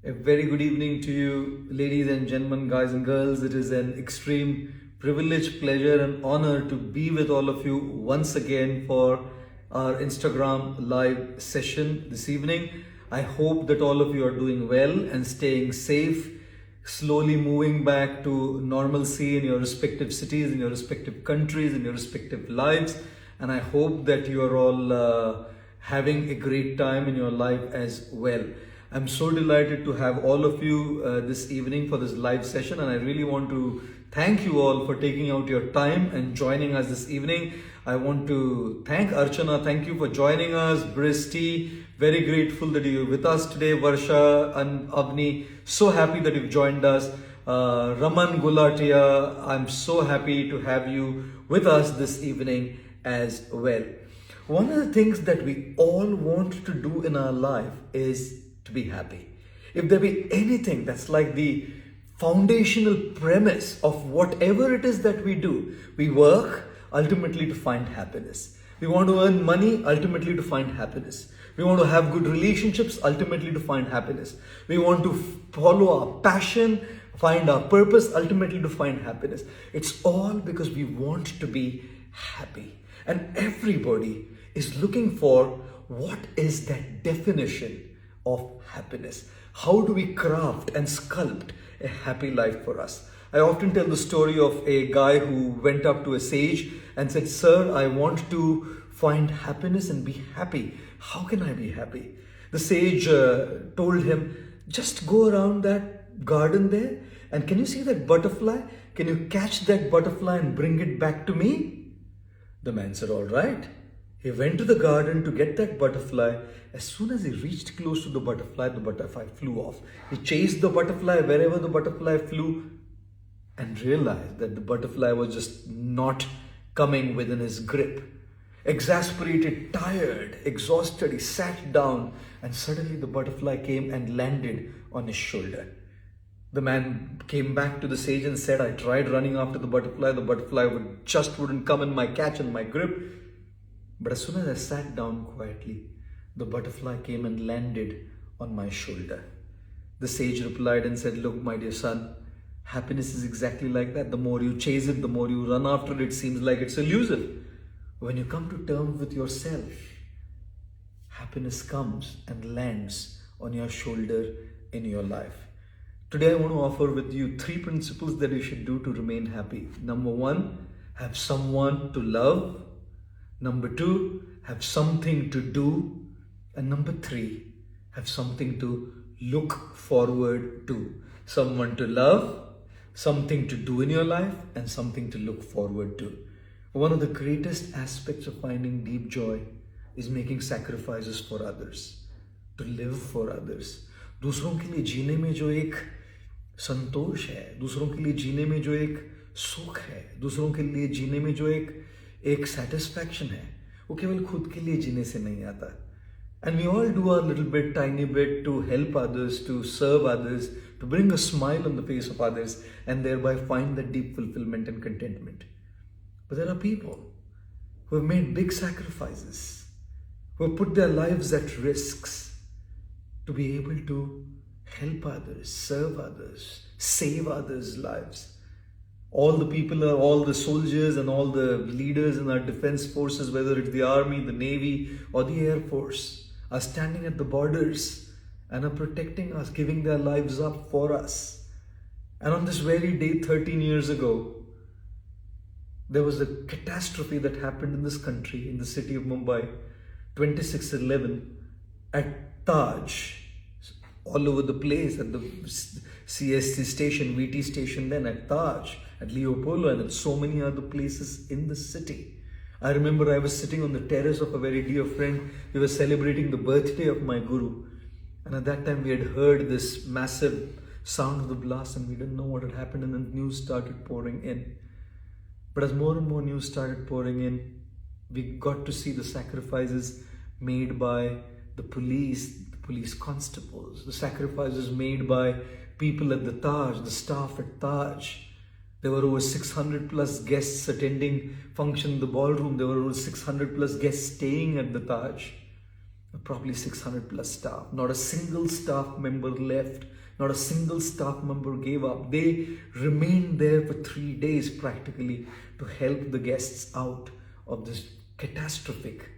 A very good evening to you, ladies and gentlemen, guys and girls. It is an extreme privilege, pleasure, and honor to be with all of you once again for our Instagram live session this evening. I hope that all of you are doing well and staying safe, slowly moving back to normalcy in your respective cities, in your respective countries, in your respective lives. And I hope that you are all having a great time in your life as well. I'm so delighted to have all of you this evening for this live session, and I really want to thank you all for taking out your time and joining us this evening. I want to thank Archana. Thank you for joining us. Bristi, very grateful that you're with us today. Varsha and Avni, so happy that you've joined us. Raman Gulatia, I'm so happy to have you with us this evening as well. One of the things that we all want to do in our life is to be happy. If there be anything that's like the foundational premise of whatever it is that we do, we work ultimately to find happiness. We want to earn money ultimately to find happiness. We want to have good relationships ultimately to find happiness. We want to follow our passion, find our purpose ultimately to find happiness. It's all because we want to be happy. And everybody is looking for what is that definition of happiness. How do we craft and sculpt a happy life for us? I often tell the story of a guy who went up to a sage and said, "Sir, I want to find happiness and be happy. How can I be happy?" The sage told him, "Just go around that garden there, and can you see that butterfly? Can you catch that butterfly and bring it back to me?" The man said, "All right." He went to the garden to get that butterfly. As soon as he reached close to the butterfly flew off. He chased the butterfly wherever the butterfly flew and realized that the butterfly was just not coming within his grip. Exasperated, tired, exhausted, he sat down and suddenly the butterfly came and landed on his shoulder. The man came back to the sage and said, "I tried running after the butterfly wouldn't come in my catch and my grip. But as soon as I sat down quietly, the butterfly came and landed on my shoulder." The sage replied and said, "Look, my dear son, happiness is exactly like that. The more you chase it, the more you run after it, it seems like it's elusive. When you come to terms with yourself, happiness comes and lands on your shoulder in your life." Today, I want to offer with you 3 principles that you should do to remain happy. Number 1, have someone to love. Number 2, have something to do. And number 3, have something to look forward to. Someone to love, something to do in your life, and something to look forward to. One of the greatest aspects of finding deep joy is making sacrifices for others, to live for others. दूसरों के लिए जीने में जो एक संतोष है, दूसरों के लिए जीने में जो एक सुख है, दूसरों के लिए जीने में जो एक satisfaction है, वो केवल खुद के लिए जीने से नहीं आता. And we all do our little bit, tiny bit to help others, to serve others, to bring a smile on the face of others, and thereby find that deep fulfillment and contentment. But there are people who have made big sacrifices, who have put their lives at risks to be able to help others, serve others, save others' lives. All the people, all the soldiers and all the leaders in our defense forces, whether it's the army, the navy, or the air force, are standing at the borders and are protecting us, giving their lives up for us. And on this very day, 13 years ago, there was a catastrophe that happened in this country, in the city of Mumbai, 26/11, at Taj, all over the place, at the CST station, VT station, then at Taj, at Leopoldo, and at so many other places in the city. I remember I was sitting on the terrace of a very dear friend. We were celebrating the birthday of my guru. And at that time we had heard this massive sound of the blast and we didn't know what had happened, and then news started pouring in. But as more and more news started pouring in, we got to see the sacrifices made by the police constables, the sacrifices made by people at the Taj, the staff at Taj. There were over 600 plus guests attending function in the ballroom. There were over 600 plus guests staying at the Taj. probably 600 plus staff. Not a single staff member left. Not a single staff member gave up. They remained there for 3 days practically to help the guests out of this catastrophic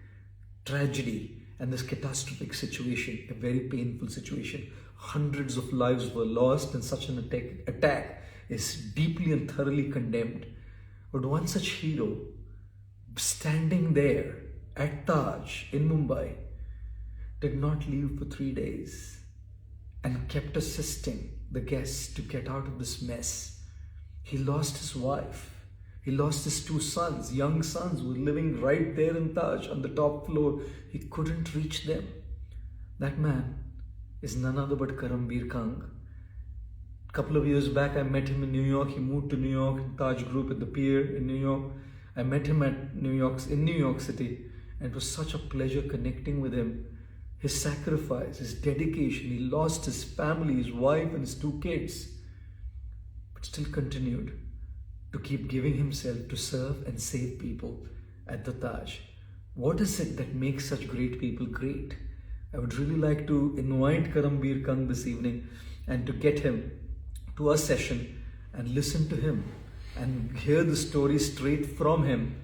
tragedy and this catastrophic situation, a very painful situation. Hundreds of lives were lost, and such an attack is deeply and thoroughly condemned. But one such hero, standing there at Taj in Mumbai, did not leave for 3 days and kept assisting the guests to get out of this mess. He lost his wife. He lost his two sons, young sons, who were living right there in Taj on the top floor. He couldn't reach them. That man is none other but Karambir Kang. A couple of years back, I met him in New York. He moved to New York, Taj Group at the Pier in New York. I met him in New York City, and it was such a pleasure connecting with him. His sacrifice, his dedication, he lost his family, his wife, and his two kids, but still continued to keep giving himself to serve and save people at the Taj. What is it that makes such great people great? I would really like to invite Karambir Kang this evening and to get him to a session and listen to him and hear the story straight from him.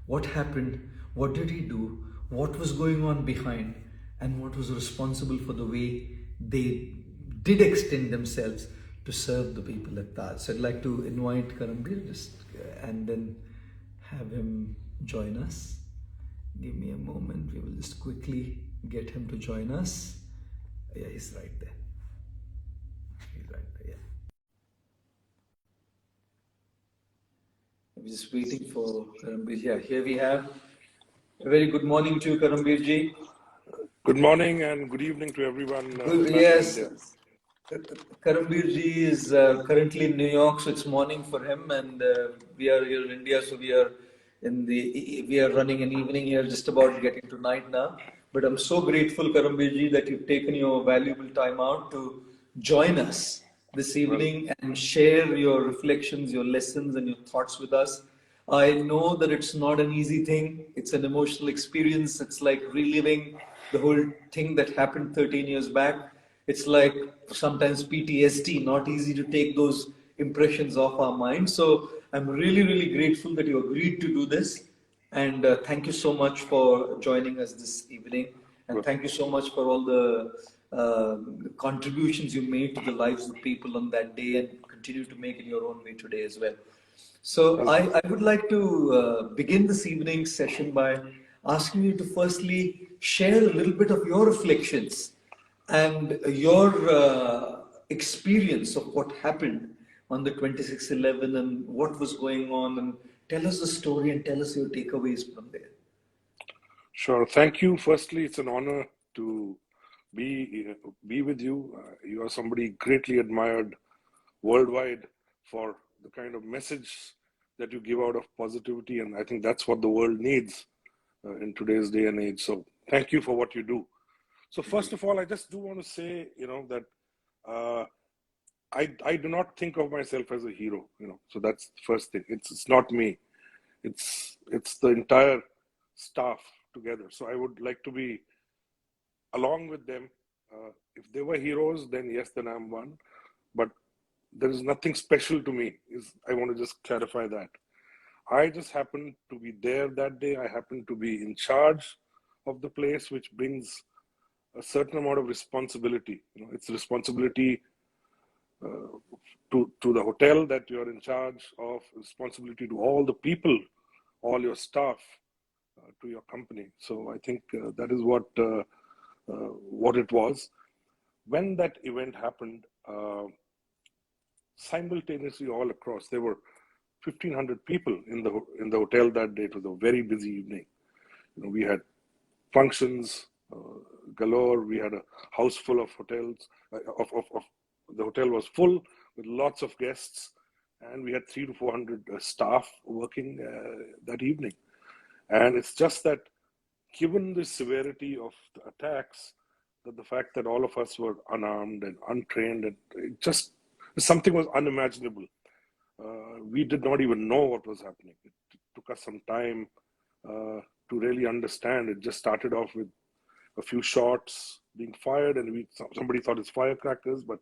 What happened? What did he do? What was going on behind? And what was responsible for the way they did extend themselves to serve the people at Taj. So I'd like to invite Karambir and then have him join us. Give me a moment. We will just quickly get him to join us. Yeah, he's right there. He's right there, yeah. I'm just waiting for Karambir. Yeah, here we have. A very good morning to you, Karambir ji. Good morning and good evening to everyone. Yes, Karambir ji is currently in New York, so it's morning for him, and we are here in India, so we are running an evening here, just about getting to night now. But I'm so grateful, Karambir ji, that you've taken your valuable time out to join us this evening and share your reflections, your lessons, and your thoughts with us. I know that it's not an easy thing. It's an emotional experience. It's like reliving the whole thing that happened 13 years back. It's like sometimes PTSD, not easy to take those impressions off our mind. So I'm really, really grateful that you agreed to do this. And thank you so much for joining us this evening. And thank you so much for all the contributions you made to the lives of people on that day and continue to make in your own way today as well. So I would like to begin this evening's session by asking you to firstly share a little bit of your reflections and your experience of what happened on the 26/11 and what was going on, and tell us the story and tell us your takeaways from there. Sure. Thank you. Firstly, it's an honor to be with you. You are somebody greatly admired worldwide for the kind of message that you give out of positivity, and I think that's what the world needs in today's day and age. So thank you for what you do. So first of all, I just do want to say, that I do not think of myself as a hero, so that's the first thing. It's not me. It's the entire staff together. So I would like to be along with them. If they were heroes, then yes, then I'm one. But there is nothing special to me. I want to just clarify that. I just happened to be there that day. I happened to be in charge of the place, which brings a certain amount of responsibility. It's responsibility to the hotel that you're in charge of, responsibility to all the people, all your staff, to your company. So I think that is what it was. When that event happened, simultaneously all across, there were 1,500 people in the hotel that day. It was a very busy evening. We had functions galore. We had a house full of hotels. The hotel was full with lots of guests, and we had 300 to 400 staff working that evening. And it's just that, given the severity of the attacks, that the fact that all of us were unarmed and untrained, and something was unimaginable. We did not even know what was happening. It took us some time to really understand. It just started off with a few shots being fired, and somebody thought it's firecrackers, but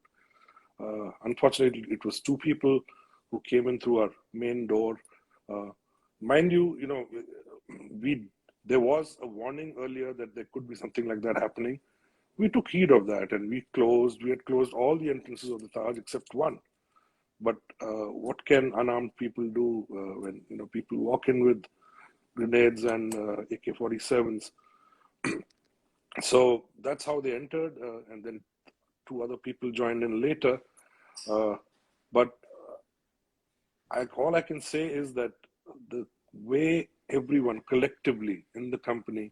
unfortunately, it was two people who came in through our main door. Mind you, there was a warning earlier that there could be something like that happening. We took heed of that, and we had closed all the entrances of the Taj except one. But what can unarmed people do when people walk in with grenades and AK-47s? So that's how they entered, and then two other people joined in later. But all I can say is that the way everyone collectively in the company,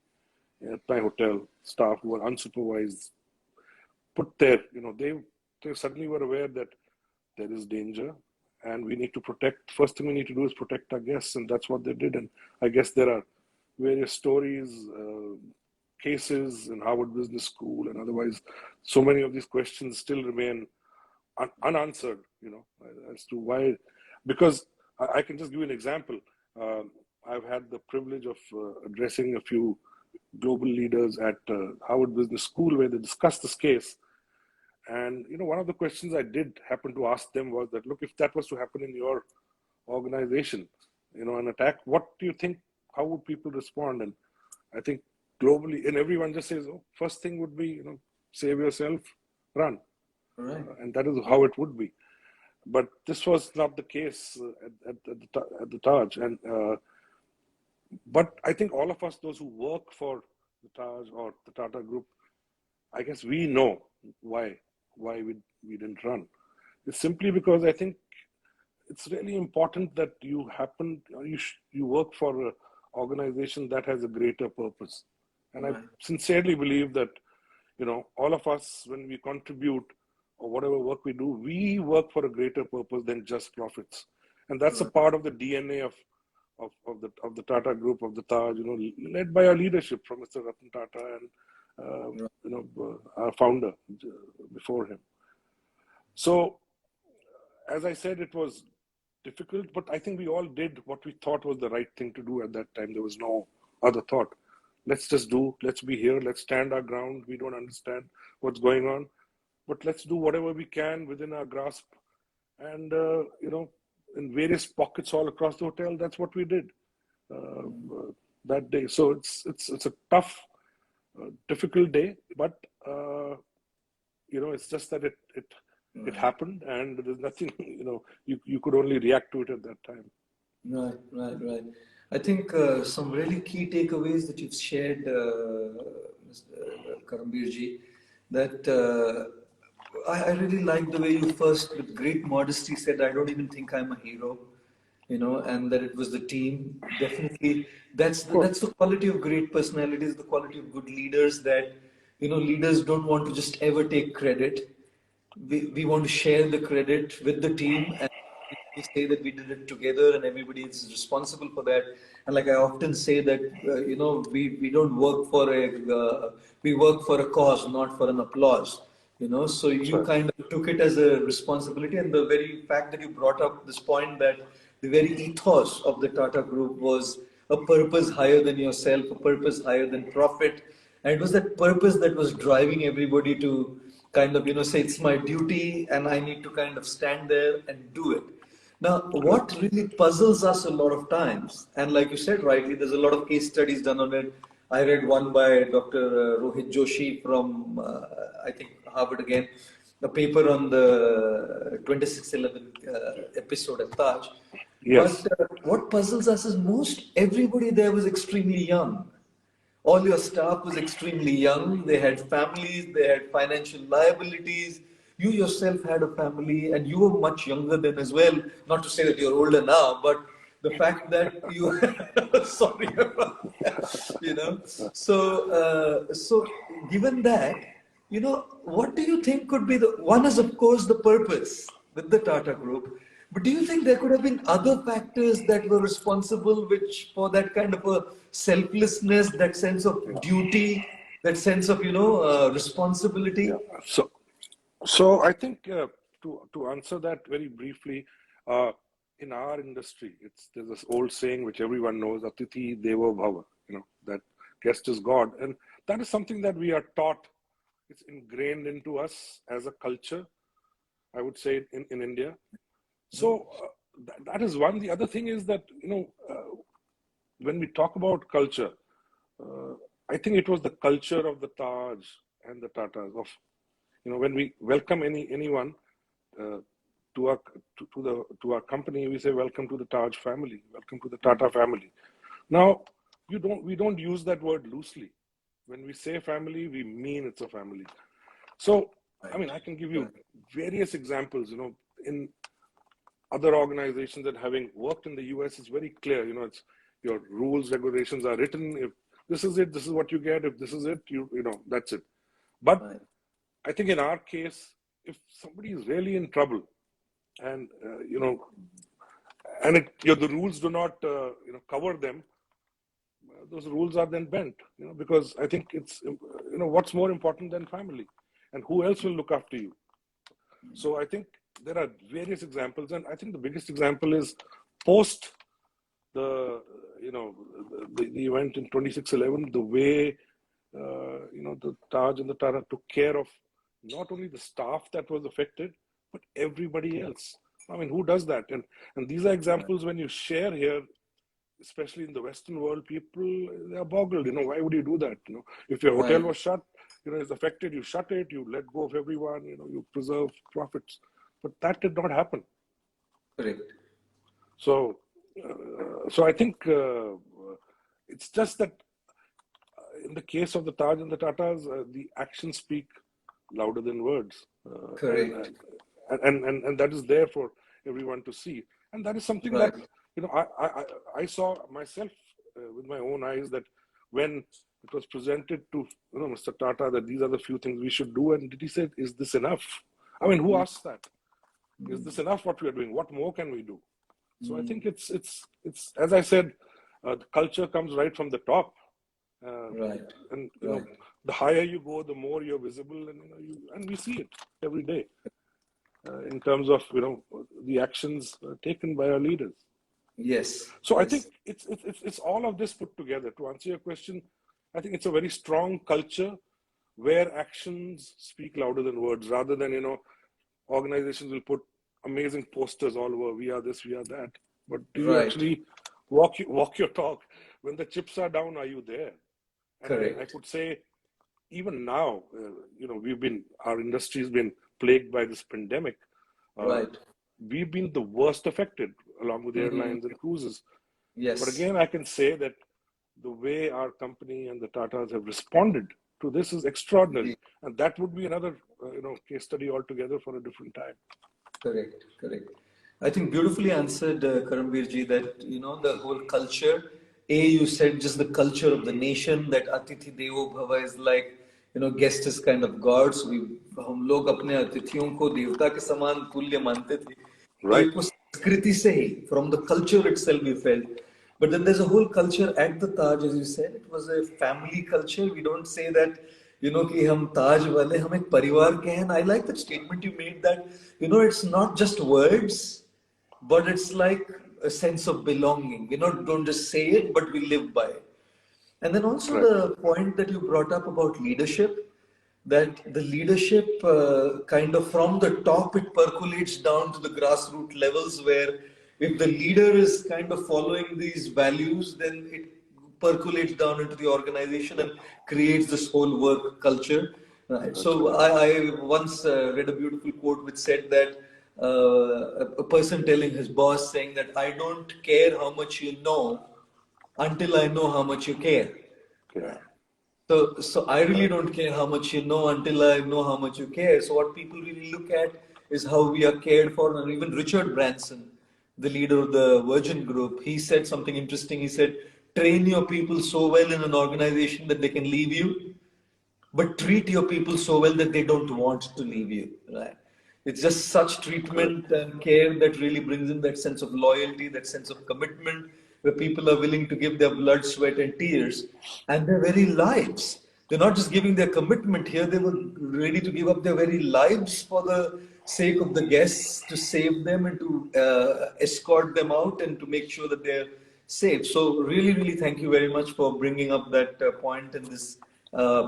at my hotel, staff who were unsupervised, put they suddenly were aware that there is danger and we need to protect. First thing we need to do is protect our guests, and that's what they did. And I guess there are various stories, cases in Harvard Business School and otherwise. So many of these questions still remain unanswered, as to why. Because I can just give you an example. I've had the privilege of addressing a few global leaders at Harvard Business School where they discussed this case. And, one of the questions I did happen to ask them was that, look, if that was to happen in your organization, an attack, what do you think, how would people respond? And I think globally, and everyone just says, oh, first thing would be, save yourself, run. Right. And that is how it would be. But this was not the case at the Taj. And but I think all of us, those who work for the Taj or the Tata Group, I guess we know why we didn't run. It's simply because I think it's really important that you work for an organization that has a greater purpose. And I sincerely believe that, all of us, when we contribute or whatever work we do, we work for a greater purpose than just profits. And that's a part of the DNA of the Tata Group, of the Taj, led by our leadership from Mr. Ratan Tata and our founder before him. So, as I said, it was difficult, but I think we all did what we thought was the right thing to do at that time. There was no other thought. Let's be here, let's stand our ground. We don't understand what's going on, but let's do whatever we can within our grasp. And, in various pockets all across the hotel, that's what we did that day. So it's a tough, difficult day, but it's just that it happened, and there's nothing, you could only react to it at that time. Right. I think some really key takeaways that you've shared, Mr. Karambir ji, that I really like the way you first, with great modesty, said, I don't even think I'm a hero, and that it was the team. Definitely, that's the quality of great personalities, the quality of good leaders, that, leaders don't want to just ever take credit. We want to share the credit with the team, and we say that we did it together and everybody is responsible for that. And like I often say that, we don't work for we work for a cause, not for an applause. So you Right. kind of took it as a responsibility, and the very fact that you brought up this point that the very ethos of the Tata Group was a purpose higher than yourself, a purpose higher than profit. And it was that purpose that was driving everybody to kind of, say, it's my duty and I need to kind of stand there and do it. Now, what really puzzles us a lot of times, and like you said rightly, there's a lot of case studies done on it. I read one by Dr. Rohit Joshi from, I think, Harvard again, a paper on the 2611 episode at Taj. Yes. But what puzzles us is most everybody there was extremely young. All your staff was extremely young. They had families, they had financial liabilities. You yourself had a family, and you were much younger then as well. Not to say that you're older now, but the fact that you sorry about that, so given that, what do you think could be the one is, of course, the purpose with the Tata Group, but do you think there could have been other factors that were responsible, which for that kind of a selflessness, that sense of duty, that sense of responsibility? Yeah. So I think to answer that very briefly, in our industry, there's this old saying which everyone knows: "Atithi Devo Bhava." That guest is God, and that is something that we are taught. It's ingrained into us as a culture, I would say, in India. So that is one. The other thing is that, when we talk about culture, I think it was the culture of the Taj and the Tatas of, when we welcome anyone to our company, we say welcome to the Taj family, welcome to the Tata family. Now, we don't use that word loosely. When we say family, we mean it's a family. So, I mean, I can give you various examples. In other organizations that, having worked in the US, it's very clear. It's your rules, regulations are written. If this is it, this is what you get. If this is it, that's it. But I think in our case, if somebody is really in trouble, and the rules do not cover them, those rules are then bent. Because I think it's what's more important than family, and who else will look after you? So I think there are various examples, and I think the biggest example is post the event in 26/11, the way the Taj and the Tata took care of not only the staff that was affected, but everybody else. I mean, who does that? And these are examples when you share here, especially in the Western world, people, they are boggled. Why would you do that? If your hotel was shut, is affected, you shut it, you let go of everyone, you preserve profits. But that did not happen. Correct. So I think it's just that in the case of the Taj and the Tatas, the actions speak louder than words. Correct. And that is there for everyone to see. And that is something that, I saw myself with my own eyes, that when it was presented to Mr. Tata that these are the few things we should do, and did he say, is this enough? I mean, who asked that? Is this enough what we are doing? What more can we do? So I think it's as I said, the culture comes right from the top. And the higher you go, the more you're visible, and we see it every day in terms of the actions taken by our leaders. Yes. So I think it's all of this put together. To answer your question, I think it's a very strong culture where actions speak louder than words, rather than organizations will put amazing posters all over. We are this, we are that. But do you actually walk your talk? When the chips are down, are you there? And correct. I could say, even now, our industry has been plagued by this pandemic. We've been the worst affected, along with airlines and cruises. Yes. But again, I can say that the way our company and the Tatas have responded to this is extraordinary. And that would be another, case study altogether for a different time. Correct. I think beautifully answered, Karambir ji, that, the whole culture, you said just the culture of the nation, that Atithi Devo Bhava is like, guest is kind of God. So हम लोग अपने अतिथियों को देवता के समान तुल्य मानते थे. तो एक वो संस्कृति से ही, from the culture itself we felt. But then there's a whole culture at the Taj, as you said. It was a family culture. We don't say that, कि हम ताज वाले, हम एक परिवार के हैं. And I like that statement you made that, it's not just words, but it's like a sense of belonging. We don't just say it, but we live by it. And then also the point that you brought up about leadership, that the leadership kind of from the top, it percolates down to the grassroots levels, where if the leader is kind of following these values, then it percolates down into the organization and creates this whole work culture. Right. So I once read a beautiful quote which said that a person telling his boss, saying that I don't care how much you know until I know how much you care. Yeah. So I really don't care how much you know until I know how much you care. So what people really look at is how we are cared for. And even Richard Branson, the leader of the Virgin Group, he said something interesting. He said, train your people so well in an organization that they can leave you, but treat your people so well that they don't want to leave you. Right? It's just such treatment and care that really brings in that sense of loyalty, that sense of commitment, where people are willing to give their blood, sweat, and tears, and their very lives. They're not just giving their commitment here, they were ready to give up their very lives for the sake of the guests, to save them and to escort them out and to make sure that they're safe. So really, really thank you very much for bringing up that point in this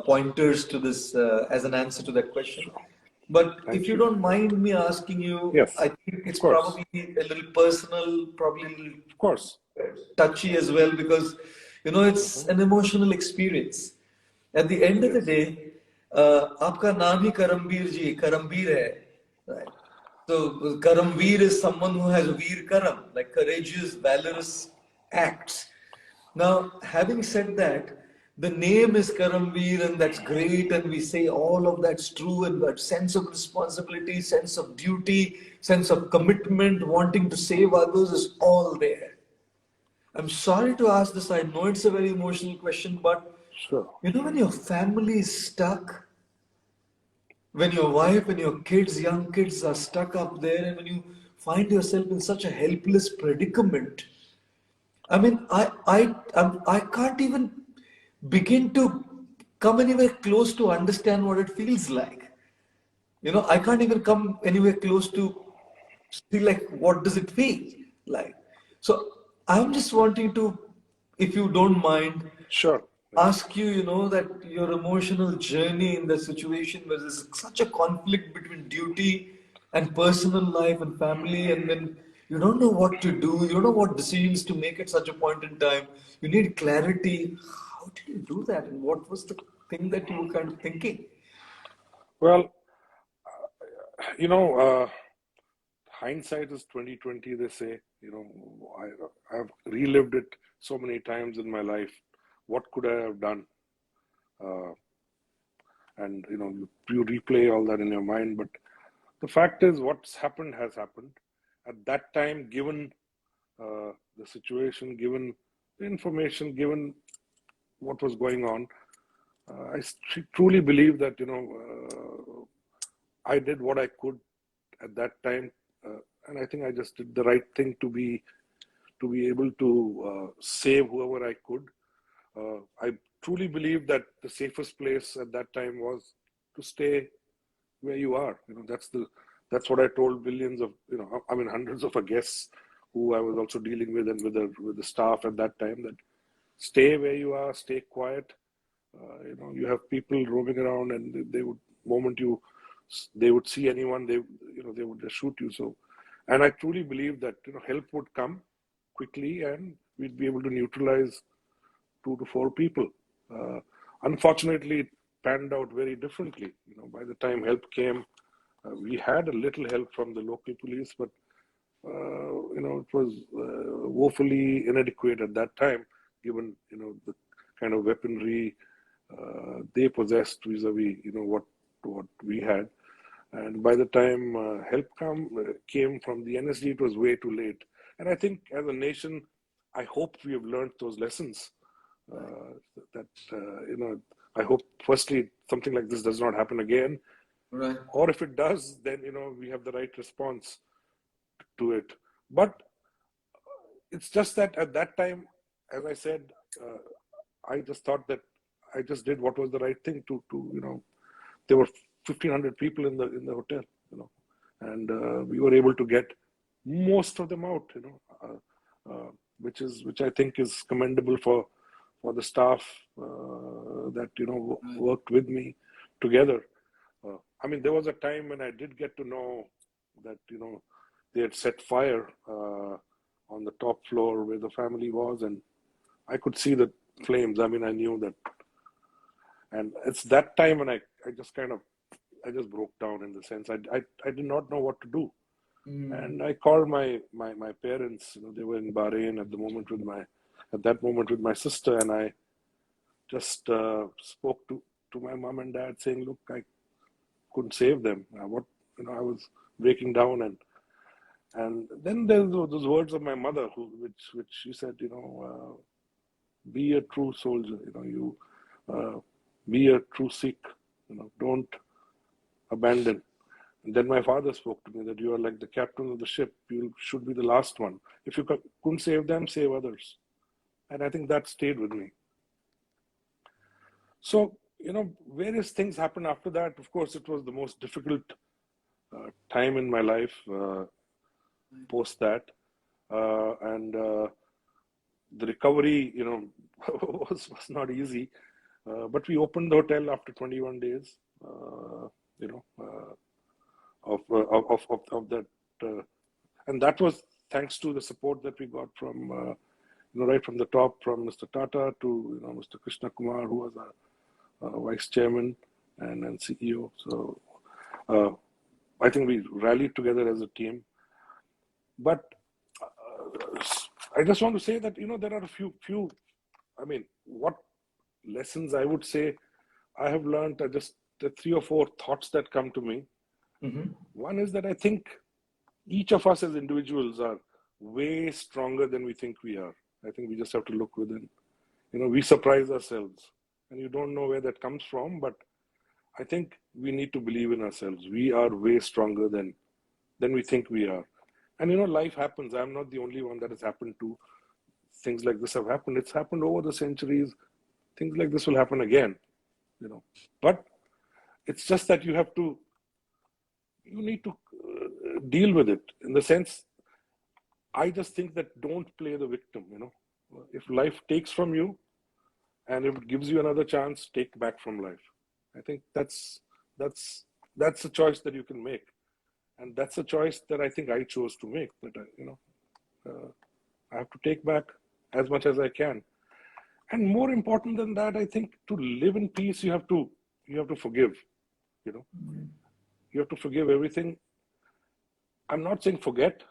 pointers to this as an answer to that question. Sure. But if Thank you you. don't mind me asking you, Yes, I think of it's course. probably a little personal, probably a little Of course. touchy as well, because it's Hmm. an emotional experience. At the end of the Yes. day, आपका नाम ही करमवीर जी करमवीर है, right? So Karamveer is someone who has Veer Karam, like courageous, valorous acts. Now, having said that, the name is Karamveer and that's great, and we say all of that's true, and that sense of responsibility, sense of duty, sense of commitment, wanting to save others is all there. I'm sorry to ask this, I know it's a very emotional question, but Sure. when your family is stuck, when your wife and your kids, young kids, are stuck up there, and when you find yourself in such a helpless predicament, I mean, I can't even begin to come anywhere close to understand what it feels like. I can't even come anywhere close to see like what does it feel like. So I'm just wanting to, if you don't mind, Sure. Thank you. ask you, that your emotional journey in the situation where there's such a conflict between duty and personal life and family, and then you don't know what to do, you don't know what decisions to make at such a point in time. You need clarity. How did you do that? And what was the thing that you were kind of thinking? Well, you know, uh, hindsight is 2020. They say. I've relived it so many times in my life. What could I have done? Uh, and you replay all that in your mind. But the fact is, what's happened has happened. At that time, given the situation, given the information, given what was going on, truly believe that I did what I could at that time, and I think I just did the right thing to be able to save whoever I could. I truly believe that the safest place at that time was to stay where you are. That's what I told billions of I mean hundreds of guests who I was also dealing with, and with the staff at that time, that stay where you are, stay quiet. You have people roaming around, and they would moment they would see anyone, they would just shoot you. So, and I truly believe that help would come quickly, and we'd be able to neutralize 2 to 4 people. Uh, Unfortunately, it panned out very differently. By the time help came, we had a little help from the local police, but it was woefully inadequate at that time, given the kind of weaponry they possessed vis-a-vis what we had. And by the time help came from the NSD, it was way too late. And I think as a nation, I hope we have learned those lessons. Uh, that I hope firstly something like this does not happen again, Right. or if it does, then we have the right response to it. But it's just that at that time, as I said, uh, I just thought that I just did what was the right thing to. There were 1,500 people in the hotel, and we were able to get most of them out, which I think is commendable for the staff that Right. worked with me together. I mean, there was a time when I did get to know that they had set fire on the top floor where the family was, and I could see the flames. I mean, I knew that, and it's that time when I just kind of I just broke down, in the sense I did not know what to do, Mm. and I called my parents. They were in Bahrain at that moment with my sister, and I just spoke to my mom and dad, saying, "Look, I couldn't save them. What I was breaking down." And then there's those words of my mother, which she said, be a true soldier. You be a true Sikh. Don't abandon. And then my father spoke to me that you are like the captain of the ship. You should be the last one. If you couldn't save them, save others. And I think that stayed with me. So, various things happened after that. Of course, it was the most difficult time in my life post that. And the recovery, was not easy. But we opened the hotel after 21 days, you know, of that. And that was thanks to the support that we got from, right from the top, from Mr. Tata to, Mr. Krishna Kumar, who was our vice chairman and CEO. So I think we rallied together as a team. But I just want to say that, there are a few, what lessons I would say I have learned are just the 3 or 4 thoughts that come to me. Mm-hmm. One is that I think each of us as individuals are way stronger than we think we are. I think we just have to look within. We surprise ourselves, and you don't know where that comes from, but I think we need to believe in ourselves. We are way stronger than we think we are. And life happens. I'm not the only one that has happened to. Things like this have happened. It's happened over the centuries. Things like this will happen again, But it's just that you need to deal with it, in the sense, I just think that don't play the victim, If life takes from you and if it gives you another chance, take back from life. I think that's a choice that you can make. And that's a choice that I think I chose to make, that I have to take back as much as I can. And more important than that, I think to live in peace, you have to forgive, You have to forgive everything. I'm not saying forget,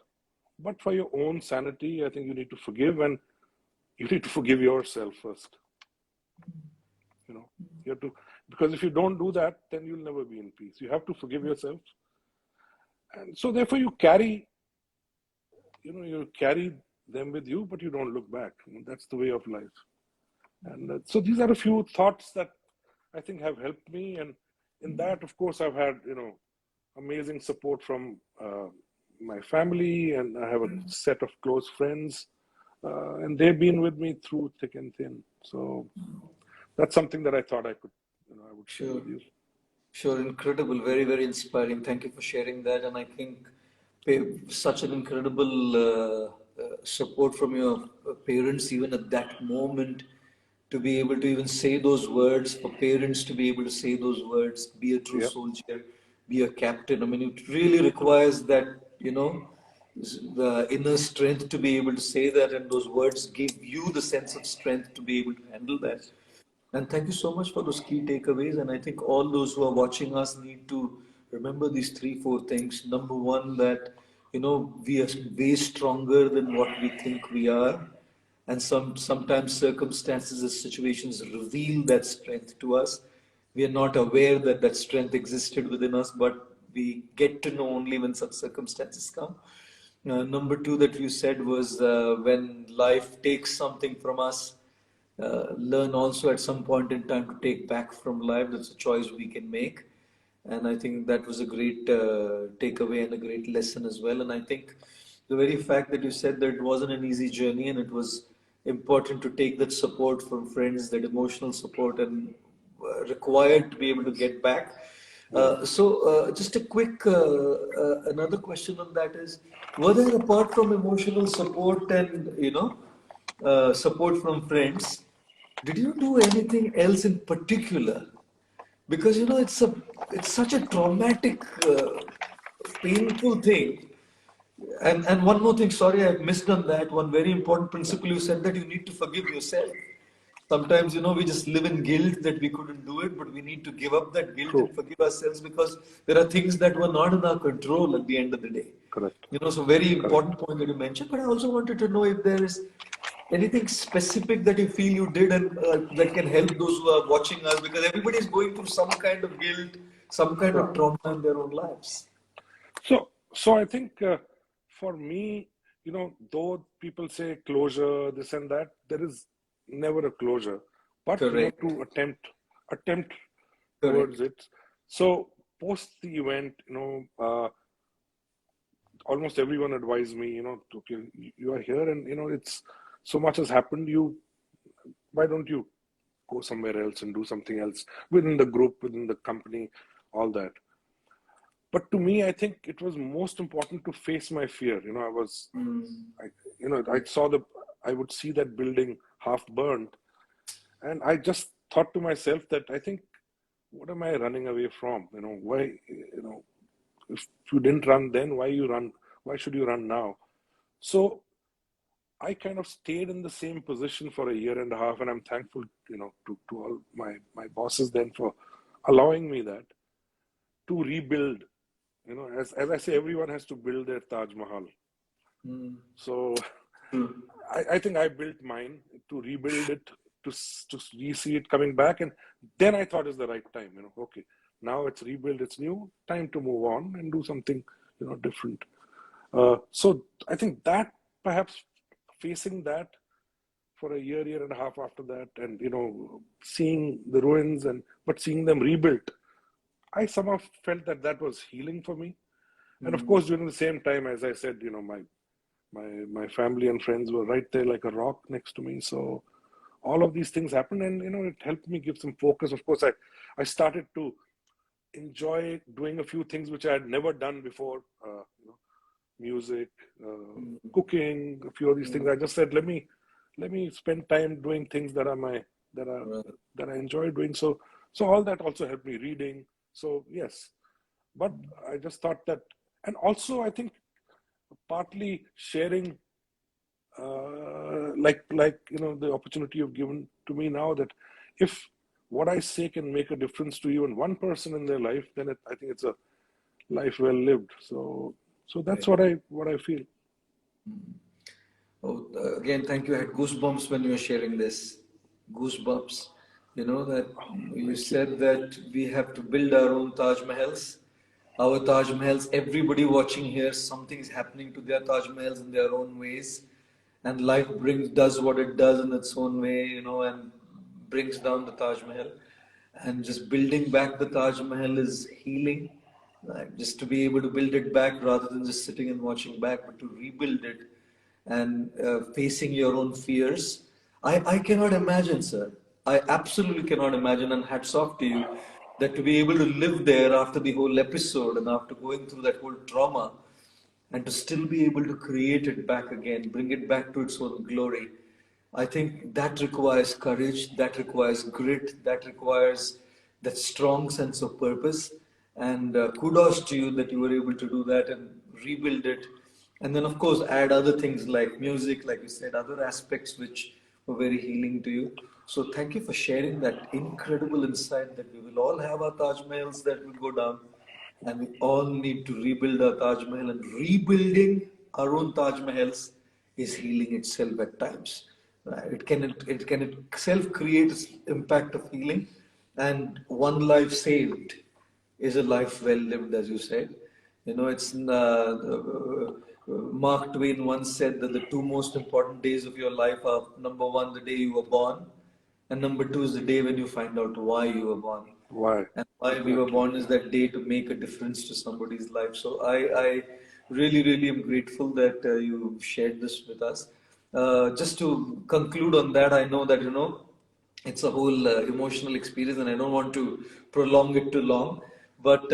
but for your own sanity, I think you need to forgive, and you need to forgive yourself first. You have to, because if you don't do that, then you'll never be in peace. You have to forgive yourself. And so therefore you carry them with you, but you don't look back. That's the way of life. And so these are a few thoughts that I think have helped me. And in that, of course, I've had, amazing support from my family, and I have a set of close friends, and they've been with me through thick and thin. So that's something that I thought I would share with you. Sure, incredible, very, very inspiring. Thank you for sharing that. And I think such an incredible support from your parents, even at that moment, to be able to even say those words, for parents to be able to say those words, be a true Yep. soldier, be a captain. I mean, it really requires that, the inner strength to be able to say that, and those words give you the sense of strength to be able to handle that. Yes. And thank you so much for those key takeaways. And I think all those who are watching us need to remember these 3, 4 things. Number one, that we are way stronger than what we think we are, and sometimes circumstances and situations reveal that strength to us. We are not aware that that strength existed within us, but we get to know only when such circumstances come. Number two that you said was, when life takes something from us, learn also at some point in time to take back from life. That's a choice we can make. And I think that was a great takeaway and a great lesson as well. And I think the very fact that you said that it wasn't an easy journey, and it was important to take that support from friends, that emotional support, and required to be able to get back. Just a quick another question on that is, were there, apart from emotional support and support from friends, did you do anything else in particular? Because it's such a traumatic, painful thing. And one more thing, sorry, I missed on that. One very important principle you said, that you need to forgive yourself. Sometimes, we just live in guilt that we couldn't do it, but we need to give up that guilt True. and forgive ourselves, because there are things that were not in our control at the end of the day. Correct. So very Correct. important point that you mentioned. But I also wanted to know if there is anything specific that you feel you did, and that can help those who are watching us, because everybody is going through some kind of guilt, some kind Yeah. of trauma in their own lives. So I think for me, though people say closure, this and that, there is never a closure, but Correct. to attempt towards Correct. it. So post the event, almost everyone advised me, okay, you are here, and it's so much has happened. Why don't you go somewhere else and do something else within the group, within the company, all that. But to me, I think it was most important to face my fear. I would see that building half burned, and I just thought to myself that I think, what am I running away from? Why, if you didn't run then, why you run? Why should you run now? So I kind of stayed in the same position for a year and a half, and I'm thankful, to all my bosses then for allowing me that to rebuild. As I say, everyone has to build their Taj Mahal. So True. I think I built mine to rebuild it, to re-see it coming back, and then I thought it's the right time. Okay, now it's rebuilt, it's new, time to move on and do something, different. So I think that perhaps facing that for a year and a half after that, and seeing the ruins but seeing them rebuilt, I somehow felt that was healing for me. And of course, during the same time, as I said, my family and friends were right there like a rock next to me. So all of these things happened, and it helped me give some focus. Of course, I started to enjoy doing a few things which I had never done before. Music, cooking, a few of these things. I just said, let me spend time doing things that I enjoy doing. So all that also helped me, reading. So yes, but I just thought that, and also I think partly sharing, like the opportunity you've given to me now, that if what I say can make a difference to even one person in their life, then I think it's a life well lived. So that's what I feel. Oh, again, thank you. I had goosebumps when you were sharing this. Goosebumps. That you Thank you. said that we have to build our own Taj Mahals. Our Taj Mahals, everybody watching here, something is happening to their Taj Mahals in their own ways. And life does what it does in its own way, and brings down the Taj Mahal. And just building back the Taj Mahal is healing. Just to be able to build it back rather than just sitting and watching back, but to rebuild it and facing your own fears. I cannot imagine, sir. I absolutely cannot imagine, and hats off to you, that to be able to live there after the whole episode and after going through that whole trauma, and to still be able to create it back again, bring it back to its own glory. I think that requires courage, that requires grit, that requires that strong sense of purpose. And kudos to you that you were able to do that and rebuild it. And then, of course, add other things like music, like you said, other aspects which were very healing to you. So, thank you for sharing that incredible insight that we will all have our Taj Mahals that will go down, and we all need to rebuild our Taj Mahal. And rebuilding our own Taj Mahals is healing itself at times. Right? It can itself create its impact of healing, and one life saved is a life well lived, as you said. It's Mark Twain once said that the two most important days of your life are, number one, the day you were born, and number two is the day when you find out why you were born. Why? And why we were Exactly. born is that day to make a difference to somebody's life. So I really, really am grateful that you shared this with us. Just to conclude on that, I know that, it's a whole emotional experience, and I don't want to prolong it too long. But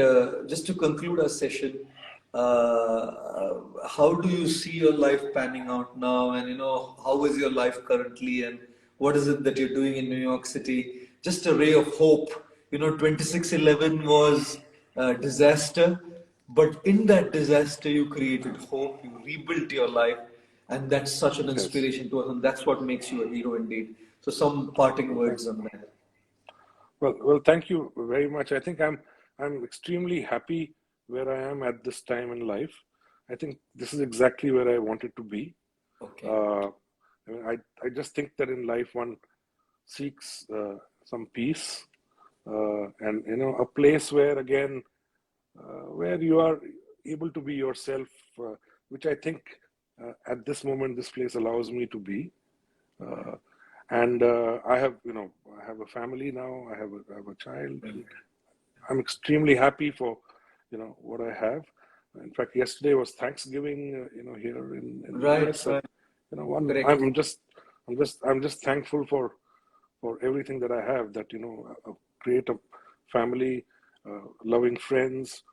just to conclude our session, how do you see your life panning out now? And, how is your life currently? And what is it that you're doing in New York City? Just a ray of hope. 26/11 was a disaster, but in that disaster, you created hope, you rebuilt your life, and that's such an Yes. inspiration to us, and that's what makes you a hero indeed. So, some parting Well, words on that. thank you very much. I think I'm extremely happy where I am at this time in life. I think this is exactly where I wanted to be. Okay. Uh, I just think that in life one seeks some peace, and a place where again, where you are able to be yourself, which I think at this moment this place allows me to be. Uh, and I have a family now. I have a child, and I'm extremely happy for what I have. In fact, yesterday was Thanksgiving, here in the Right, US, and right. one Correct. I'm just thankful for everything that I have. That create a family, loving friends.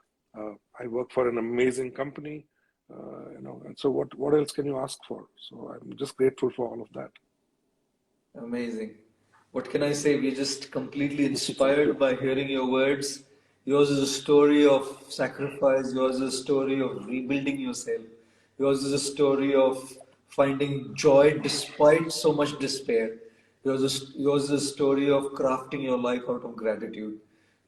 I work for an amazing company, and so what else can you ask for? So I'm just grateful for all of that. Amazing. what can I say? We're just completely Thank you. inspired by hearing your words. Yours is a story of sacrifice. Yours is a story of rebuilding yourself. Yours is a story of finding joy despite so much despair. Yours is a story of crafting your life out of gratitude.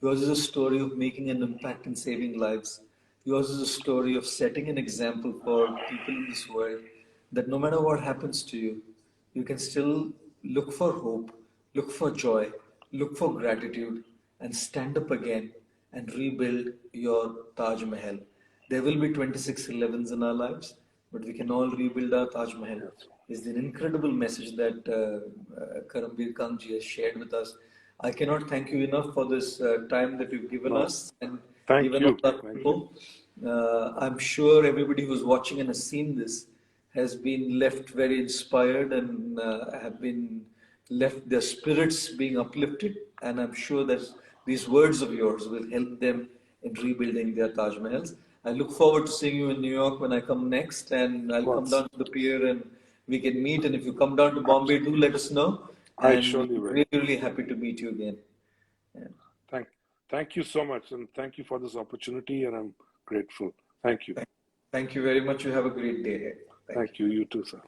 Yours is a story of making an impact and saving lives. Yours is a story of setting an example for people in this world that no matter what happens to you, you can still look for hope, look for joy, look for gratitude, and stand up again and rebuild your Taj Mahal. There will be 2611s in our lives, but we can all rebuild our Taj Mahal. Yes. Is an incredible message that Karambir Khan ji has shared with us. I cannot thank you enough for this time that you've given No, us and thank given all you. our Thank you. people. I'm sure everybody who's watching and has seen this has been left very inspired and have been left their spirits being uplifted. And I'm sure that these words of yours will help them in rebuilding their Taj Mahals. I look forward to seeing you in New York when I come next, and Of I'll come course. down to the pier and we can meet. And if you come down to Bombay, do Absolutely. let us know. I And surely we're will. really, really happy to meet you again. Yeah. Thank, thank you so much, and thank you for this opportunity, and I'm grateful. Thank you. Thank you very much. You have a great day ahead. Thank you. Thank you. You too, sir.